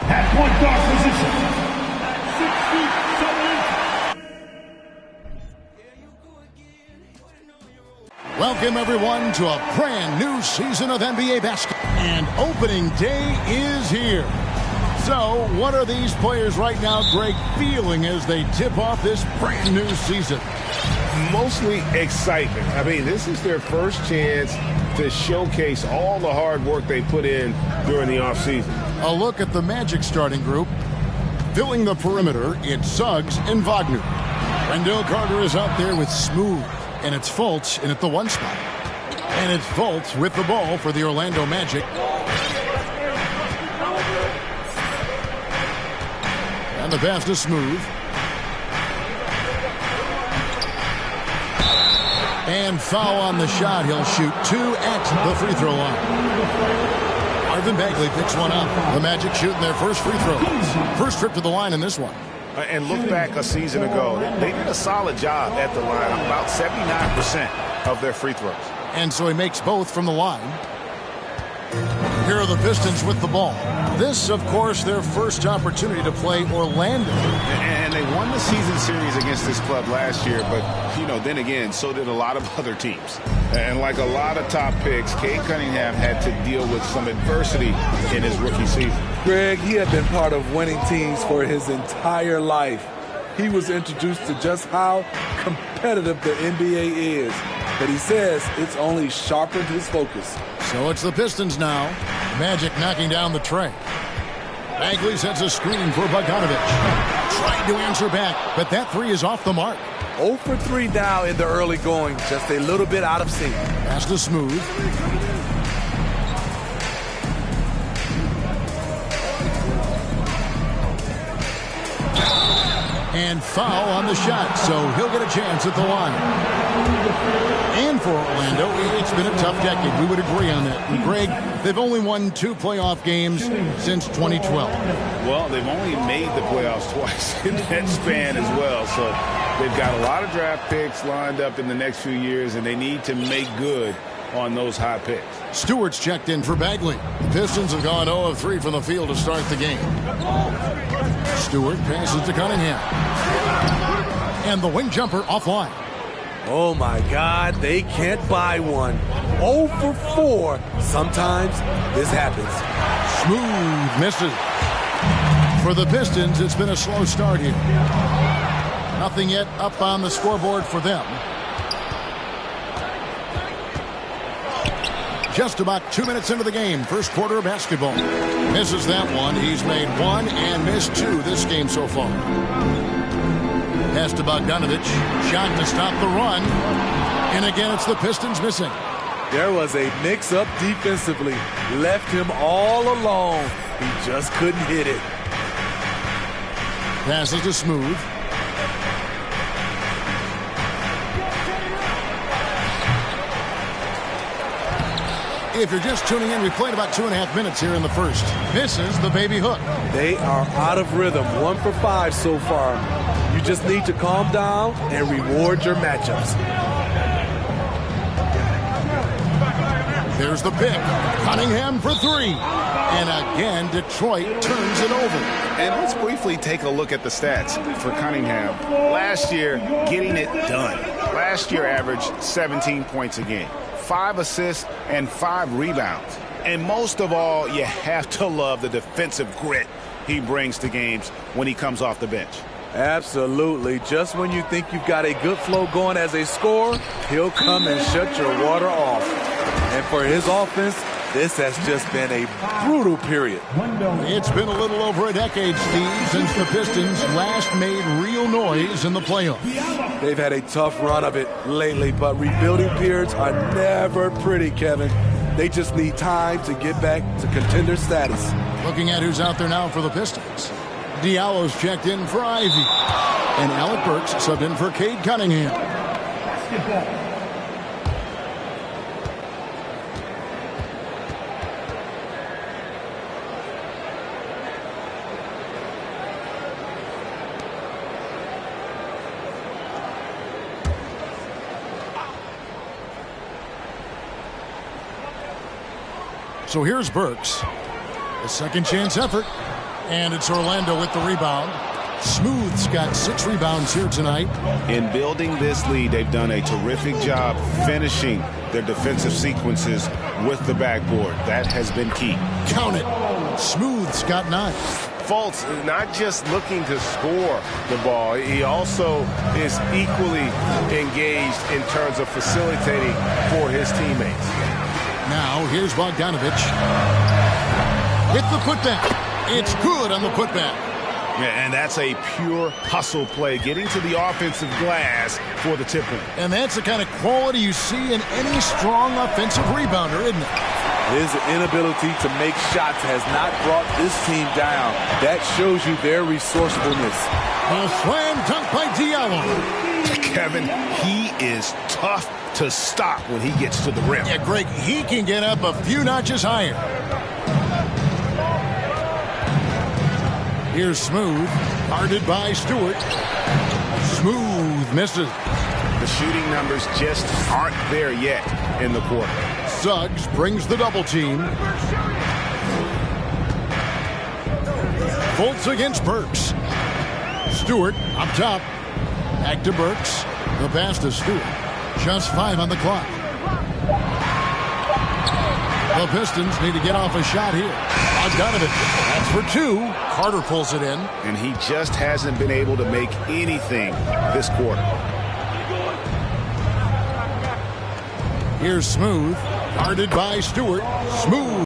At point guard position. At 6 feet, 7 inches. Welcome, everyone, to a brand new season of NBA basketball. And opening day is here. So, what are these players right now, Greg, feeling as they tip off this brand new season? Mostly excitement. I mean, this is their first chance to showcase all the hard work they put in during the offseason. A look at the Magic starting group. Filling the perimeter, it's Suggs and Wagner. Wendell Carter is out there with Smooth, and it's Fultz in at the 1 spot. And it's Fultz with the ball for the Orlando Magic. And the pass to Smooth. And foul on the shot. He'll shoot 2 at the free throw line. Marvin Bagley picks one up. The Magic shooting their first free throw. First trip to the line in this one. And look back a season ago. They did a solid job at the line. About 79% of their free throws. And so he makes both from the line. Here are the Pistons with the ball. This, of course, their first opportunity to play Orlando. And they won the season series against this club last year, but, then again, so did a lot of other teams. And like a lot of top picks, Cade Cunningham had to deal with some adversity in his rookie season. Greg, he had been part of winning teams for his entire life. He was introduced to just how competitive the NBA is. But he says it's only sharpened his focus. So it's the Pistons now. Magic knocking down the tray. Bagley sets a screen for Bogdanovic. Trying to answer back, but that 3 is off the mark. 0 for 3 now in the early going. Just a little bit out of sync. Pass to Smooth. And foul on the shot, so he'll get a chance at the line. And for Orlando, it's been a tough decade. We would agree on that. And Greg, they've only won 2 playoff games since 2012. Well, they've only made the playoffs twice in that span as well. So they've got a lot of draft picks lined up in the next few years, and they need to make good on those high picks. Stewart's checked in for Bagley. The Pistons have gone 0 of 3 from the field to start the game. Stewart passes to Cunningham. And the wing jumper offline. Oh, my God, they can't buy one. 0 for 4. Sometimes this happens. Smooth misses. For the Pistons, it's been a slow start here. Nothing yet up on the scoreboard for them. Just about 2 minutes into the game, first quarter of basketball. Misses that one. He's made 1 and missed 2 this game so far. Pass to Bogdanovic. Shot to stop the run. And again, it's the Pistons missing. There was a mix-up defensively. Left him all alone. He just couldn't hit it. Passes to Smooth. If you're just tuning in, we played about 2.5 minutes here in the first. Misses the baby hook. They are out of rhythm. 1 for 5 so far. You just need to calm down and reward your matchups. There's the pick. Cunningham for 3. And again, Detroit turns it over. And let's briefly take a look at the stats for Cunningham. Last year, getting it done. Last year averaged 17 points a game. 5 assists and 5 rebounds. And most of all, you have to love the defensive grit he brings to games when he comes off the bench. Absolutely. Just when you think you've got a good flow going as a scorer, he'll come and shut your water off. And for his offense, this has just been a brutal period. It's been a little over a decade, Steve, since the Pistons last made real noise in the playoffs. They've had a tough run of it lately, but rebuilding periods are never pretty, Kevin. They just need time to get back to contender status. Looking at who's out there now for the Pistons. Diallo's checked in for Ivy. And Alec Burks subbed in for Cade Cunningham. So here's Burks. A second chance effort. And it's Orlando with the rebound. Smooth's got 6 rebounds here tonight. In building this lead, they've done a terrific job finishing their defensive sequences with the backboard. That has been key. Count it. Smooth's got 9. Fultz is not just looking to score the ball. He also is equally engaged in terms of facilitating for his teammates. Now, here's Bogdanovich. With the putback. It's good on the putback. Yeah, and that's a pure hustle play, getting to the offensive glass for the tip-in. And that's the kind of quality you see in any strong offensive rebounder, isn't it? His inability to make shots has not brought this team down. That shows you their resourcefulness. A slam dunk by Diallo. Kevin, he is tough to stop when he gets to the rim. Yeah, Greg, he can get up a few notches higher. Here's Smooth, guarded by Stewart. Smooth misses. The shooting numbers just aren't there yet in the quarter. Suggs brings the double team. Fultz against Burks. Stewart up top. Back to Burks. The pass to Stewart. Just 5 on the clock. The Pistons need to get off a shot here. Bogdanovich. That's for 2. Carter pulls it in. And he just hasn't been able to make anything this quarter. Here's Smooth. Guarded by Stewart. Smooth.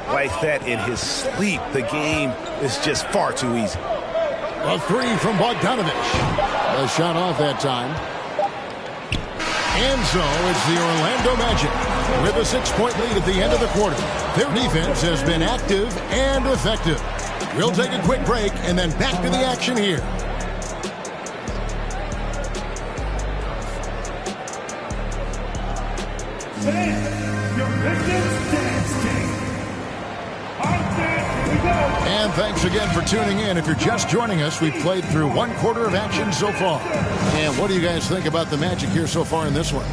Like that in his sleep. The game is just far too easy. A 3 from Bogdanovich. A shot off that time. And so it's the Orlando Magic with a 6-point lead at the end of the quarter. Their defense has been active and effective. We'll take a quick break and then back to the action here. Your Pistons dance team. And thanks again for tuning in. If you're just joining us, we've played through 1 quarter of action so far. And what do you guys think about the Magic here so far in this one?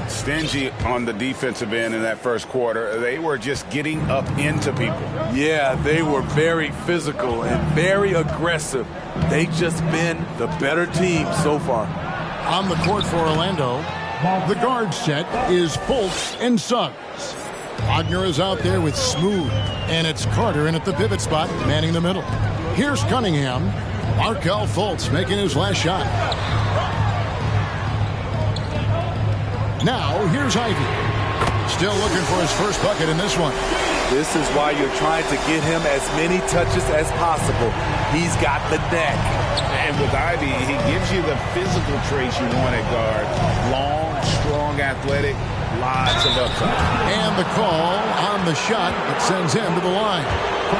Stingy on the defensive end in that first quarter. They were just getting up into people. Yeah, they were very physical and very aggressive. They've just been the better team so far. On the court for Orlando, the guard set is Fultz and Suggs. Wagner is out there with Smooth, and it's Carter in at the pivot spot, manning the middle. Here's Cunningham. Markelle Fultz making his last shot. Now, here's Ivy. Still looking for his first bucket in this one. This is why you're trying to get him as many touches as possible. He's got the neck. And with Ivy, he gives you the physical traits you want at guard. Long, strong, athletic, lots of upside. And the call on the shot that sends him to the line.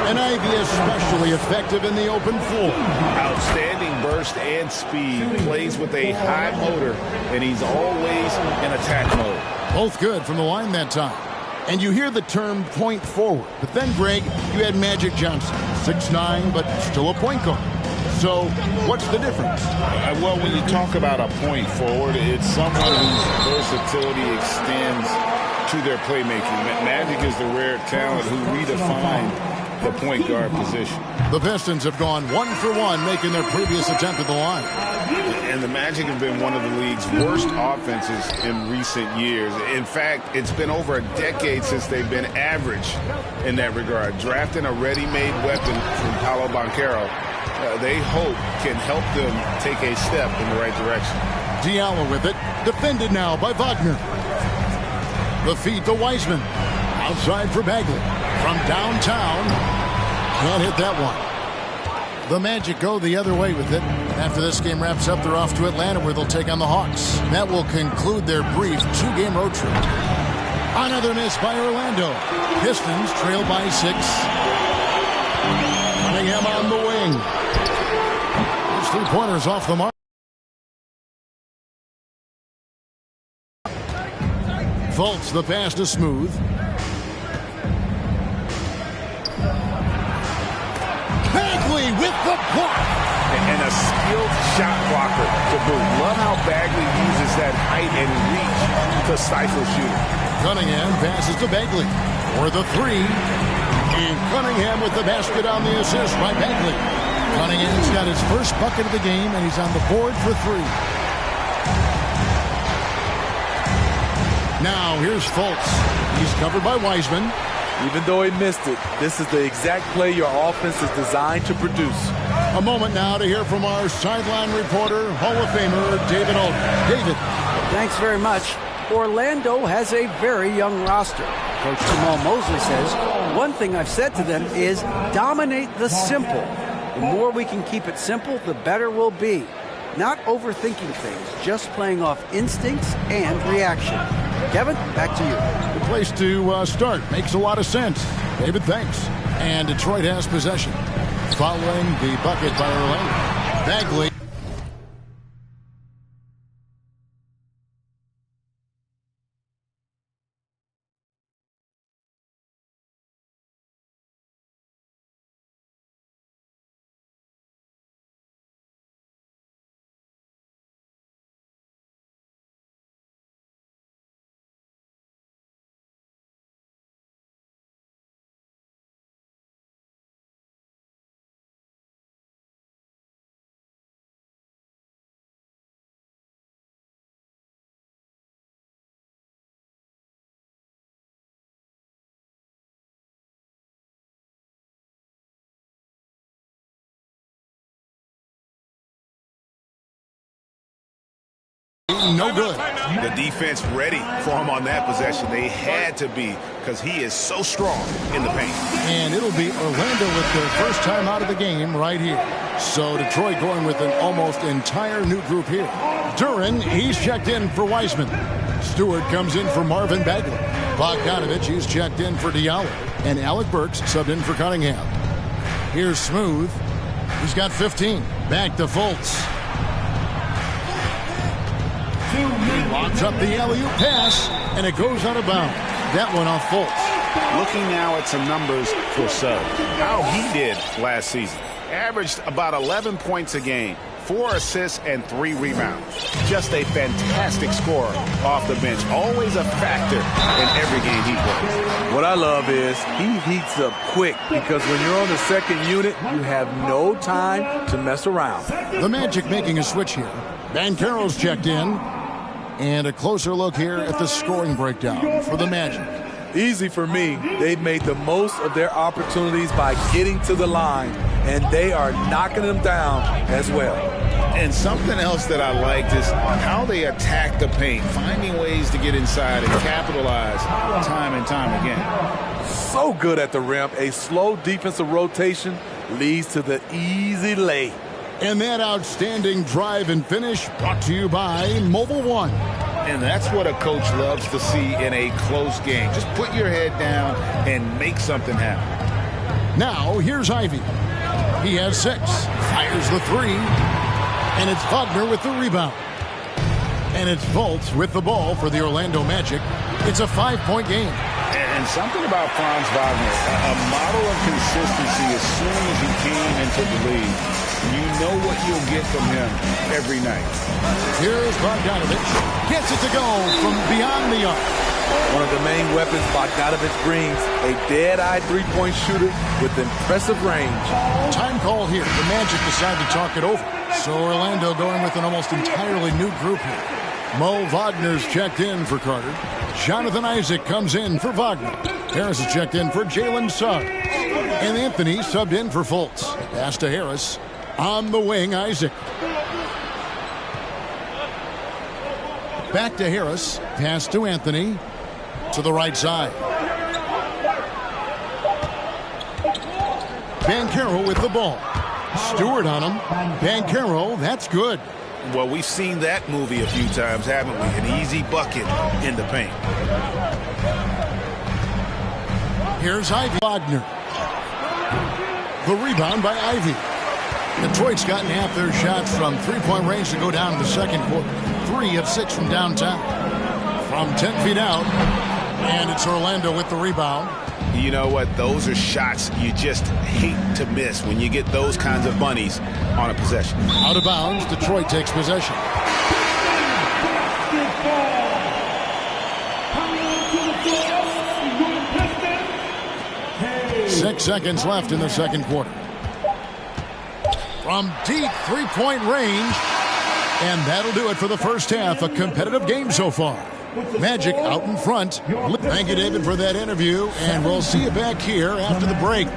And Ivy especially effective in the open floor. Outstanding burst and speed. Plays with a high motor, and he's always in attack mode. Both good from the line that time. And you hear the term point forward. But then, Greg, you had Magic Johnson. 6'9", but still a point guard. So what's the difference? Well, when you talk about a point forward, it's someone whose versatility extends to their playmaking. Magic is the rare talent who redefined the point guard position. The Pistons have gone 1 for 1, making their previous attempt at the line. And the Magic have been one of the league's worst offenses in recent years. In fact, it's been over a decade since they've been average in that regard. Drafting a ready-made weapon from Paolo Banchero, they hope can help them take a step in the right direction. Diallo with it. Defended now by Wagner. The feed to Wiseman. Outside for Bagley. From downtown. Can't hit that one. The Magic go the other way with it. After this game wraps up, they're off to Atlanta where they'll take on the Hawks. That will conclude their brief 2-game road trip. Another miss by Orlando. Pistons trail by 6. Cunningham on the wing. Those 3-pointers off the mark. Fultz the pass to Smooth. Bagley with the block. And a skilled shot blocker to boot. Love how Bagley uses that height and reach to stifle shooting. Cunningham passes to Bagley for the 3. And Cunningham with the basket on the assist by Bagley. Cunningham's got his first bucket of the game, and he's on the board for 3. Now here's Fultz. He's covered by Wiseman. Even though he missed it, this is the exact play your offense is designed to produce. A moment now to hear from our sideline reporter, Hall of Famer David Aldridge. David. Thanks very much. Orlando has a very young roster. Coach Jamal Mosley says, one thing I've said to them is dominate the simple. The more we can keep it simple, the better we'll be. Not overthinking things, just playing off instincts and reaction. Kevin, back to you. Good place to start. Makes a lot of sense. David, thanks. And Detroit has possession. Following the bucket by Orlando. Bagley. No good. The defense ready for him on that possession. They had to be, because he is so strong in the paint. And it'll be Orlando with their first time out of the game right here. So Detroit going with an almost entire new group here. Duran, he's checked in for Wiseman. Stewart comes in for Marvin Bagley. Bogdanovich, he's checked in for Diallo. And Alec Burks subbed in for Cunningham. Here's Smooth. He's got 15. Back to Fultz. He locks up the alley-oop pass, and it goes out of bounds. That one off Fultz. Looking now at some numbers for Suggs. How he did last season. Averaged about 11 points a game, 4 assists, and 3 rebounds. Just a fantastic scorer off the bench. Always a factor in every game he plays. What I love is he heats up quick, because when you're on the second unit, you have no time to mess around. The Magic making a switch here. Banchero's checked in. And a closer look here at the scoring breakdown for the Magic. Easy for me. They've made the most of their opportunities by getting to the line, and they are knocking them down as well. And something else that I liked is how they attack the paint, finding ways to get inside and capitalize time and time again. So good at the rim. A slow defensive rotation leads to the easy lay. And that outstanding drive and finish brought to you by Mobile One. And that's what a coach loves to see in a close game. Just put your head down and make something happen. Now, here's Ivy. He has 6. Fires the 3. And it's Wagner with the rebound. And it's Fultz with the ball for the Orlando Magic. It's a 5-point game. And something about Franz Wagner, a model of consistency as soon as he came into the league. You know what you'll get from him every night. Here's Bogdanovich. Gets it to go from beyond the arc. One of the main weapons Bogdanovich brings, a dead-eye three-point shooter with impressive range. Time call here. The Magic decide to talk it over. So Orlando going with an almost entirely new group here. Mo Wagner's checked in for Carter. Jonathan Isaac comes in for Wagner. Harris is checked in for Jalen Suggs. And Anthony subbed in for Fultz. Pass to Harris. On the wing, Isaac. Back to Harris. Pass to Anthony. To the right side. Banchero with the ball. Stewart on him. Banchero, that's good. Well, we've seen that movie a few times, haven't we? An easy bucket in the paint. Here's Ivy. Wagner. The rebound by Ivy. Detroit's gotten half their shots from three-point range to go down in the second quarter. 3 of 6 from downtown. From 10 feet out. And it's Orlando with the rebound. You know what? Those are shots you just hate to miss when you get those kinds of bunnies on a possession. Out of bounds, Detroit takes possession. 6 seconds left in the second quarter. From deep three-point range. And that'll do it for the first half. A competitive game so far. Magic out in front. Thank you, David, for that interview. And we'll see you back here after the break.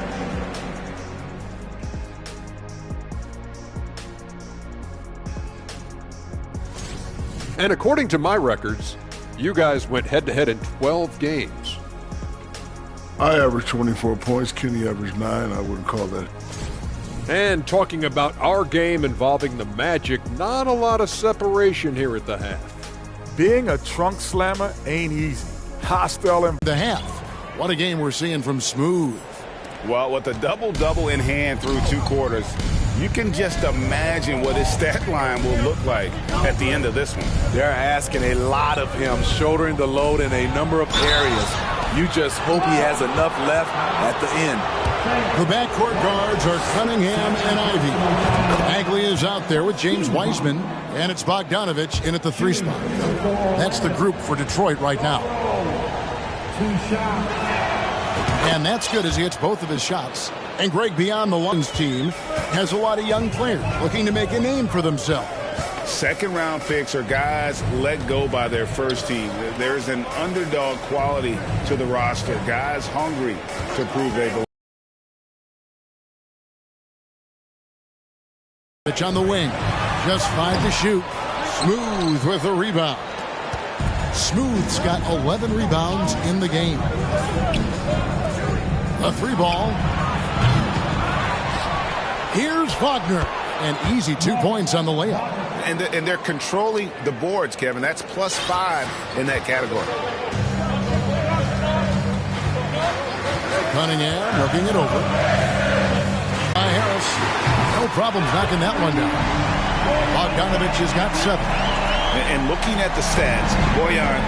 And according to my records, you guys went head-to-head in 12 games. I averaged 24 points. Kenny averaged 9. I wouldn't call that. And talking about our game involving the Magic, not a lot of separation here at the half. Being a trunk slammer ain't easy. Hostile and The half. What a game we're seeing from Smooth. Well, with a double-double in hand through 2 quarters, you can just imagine what his stat line will look like at the end of this one. They're asking a lot of him, shouldering the load in a number of areas. You just hope he has enough left at the end. The backcourt guards are Cunningham and Ivy. Bagley is out there with James Wiseman, and it's Bogdanovich in at the 3 spot. That's the group for Detroit right now. And that's good as he hits both of his shots. And Greg, beyond the Lions team, has a lot of young players looking to make a name for themselves. Second-round picks are guys let go by their first team. There's an underdog quality to the roster. Guys hungry to prove they belong. Pitch on the wing. Just 5 to shoot. Smooth with the rebound. Smooth's got 11 rebounds in the game. A 3 ball. Here's Wagner. An easy 2 points on the layup. And they're controlling the boards, Kevin. That's +5 in that category. Cunningham looking it over. By Harris. No problems knocking that one down. Bogdanovich has got 7. And looking at the stats, Bojan